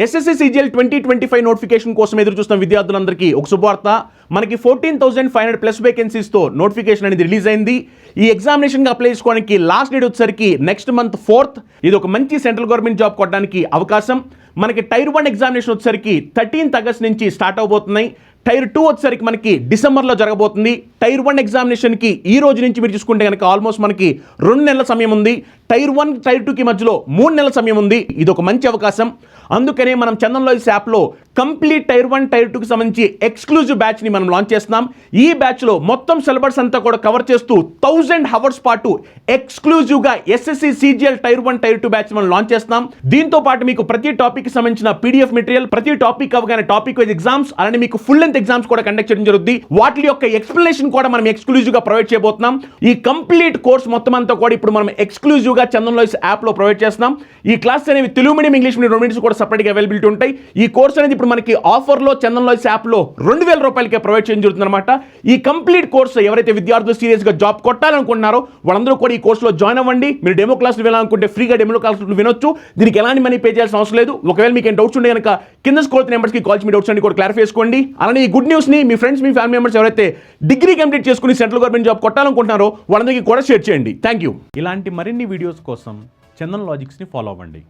SSC CGL 2025 notification కోసం ఎదురు చూస్తున్న విద్యార్థులందరికీ ఒక శుభవార్త. మనకి 14,500 ప్లస్ వేకెన్సీస్తో నోటిఫికేషన్ అనేది రిలీజ్ అయింది. ఈ ఎగ్జామినేషన్కి అప్లై చేసుకోవడానికి లాస్ట్ డేట్ వచ్చేసరికి నెక్స్ట్ మంత్ 4th. ఇది ఒక మంచి సెంట్రల్ గవర్నమెంట్ జాబ్ కొట్టడానికి అవకాశం. మనకి టైర్ 1 ఎగ్జామినేషన్ వచ్చేసరికి 13th ఆగస్ట్ నుంచి స్టార్ట్ అవబోతున్నాయి. టైర్ 2 వచ్చేసరికి మనకి డిసెంబర్లో జరగబోతుంది. టైర్ 1 ఎగ్జామినేషన్కి ఈ రోజు నుంచి మీరు చూసుకుంటే కనుక ఆల్మోస్ట్ మనకి 2 నెలల సమయం ఉంది. టైర్ 1 టైర్ 2కి మధ్యలో 3 నెలల సమయం ఉంది. ఇది ఒక మంచి అవకాశం. అందుకనే మనం చందన్ లాయిస్ యాప్లో కంప్లీట్ టైర్ 1 టైర్ 2కి సంబంధించి ఎక్స్క్లూజివ్ బ్యాచ్ని మనం లాంచ్ చేస్తున్నాం. ఈ బ్యాచ్లో మొత్తం సిలబస్ అంతా కూడా కవర్ చేస్తూ 1000 అవర్స్ పాటు ఎక్స్క్లూజివ్గా SSC CGL tier 1 tier 2 batch మనం లాంచ్ చేస్తున్నాం. దీంతో పాటు మీకు ప్రతి టాపిక్కి సంబంధించిన పీడిఎఫ్ మెటీరియల్, ప్రతి టాపిక్ అవగానే టాపిక్ వైజ్ ఎగ్జామ్స్, అలానే మీకు ఫుల్ లెంత్ ఎగ్జామ్స్ కూడా కండక్ట్ చేయడం జరుగుతుంది. వాటి యొక్క ఎక్స్ప్లెనేషన్ కూడా మనం ఎక్స్క్లూజివ్గా ప్రొవైడ్ చేయబోతున్నాం. ఈ కంప్లీట్ కోర్స్ మొత్తం అంతా కూడా ఇప్పుడు మనం ఎక్స్క్లూజివ్గా చందన్ లాయిస్ యాప్లో ప్రొవైడ్ చేస్తున్నాం. ఈ క్లాస్ అనేవి తెలుగు మీడియం, ఇంగ్లీష్ మీడియం రెండింటి కూడా సపరేట్గా అవైలబిలిటీ ఉంటాయి. ఈ కోర్స్ అనేది ఇప్పుడు మనకి ఆఫర్లో చందన్ లాయిస్ యాప్లో 2,000 రూపాయలకే ప్రొవైడ్ చేయడం జరుగుతుంది అనమాట. ఈ కంప్లీట్ కోర్స్ ఎవరైతే విద్యార్థులు సీరియస్గా జాబ్ కొట్టాలనుకుంటున్నారో వాళ్ళందరూ కూడా ఈ కోర్సులో జాయిన్ అవ్వండి. మీరు డెమో క్లాసులు వినాలనుకుంటే ఫ్రీగా డెమో క్లాసులు వినొచ్చు. దీనికి ఎలాంటి మనీ పే చేయాల్సిన అవసరం లేదు. ఒకవేళ మీకు ఏం డౌట్స్ ఉంటే కనుక కింద స్క్రోల్ నెంబర్స్కి కాల్ చేసి మీ డౌట్స్ అన్ని కూడా క్లారిఫై చేసుకోండి. అలానే ఈ గుడ్ న్యూస్ని మీ ఫ్రెండ్స్, మీ ఫ్యామిలీ మెంబర్స్ ఎవరైతే డిగ్రీ కంప్లీట్ చేసుకుని సెంట్రల్ గవర్నమెంట్ జాబ్ కొట్టాలనుకుంటున్నారో వాళ్ళందరికీ కూడా షేర్ చేయండి. Thank you. ఇలాంటి మరిన్ని వీడియోస్ కోసం చందన్ లాజిక్స్ని ఫాలో అవ్వండి.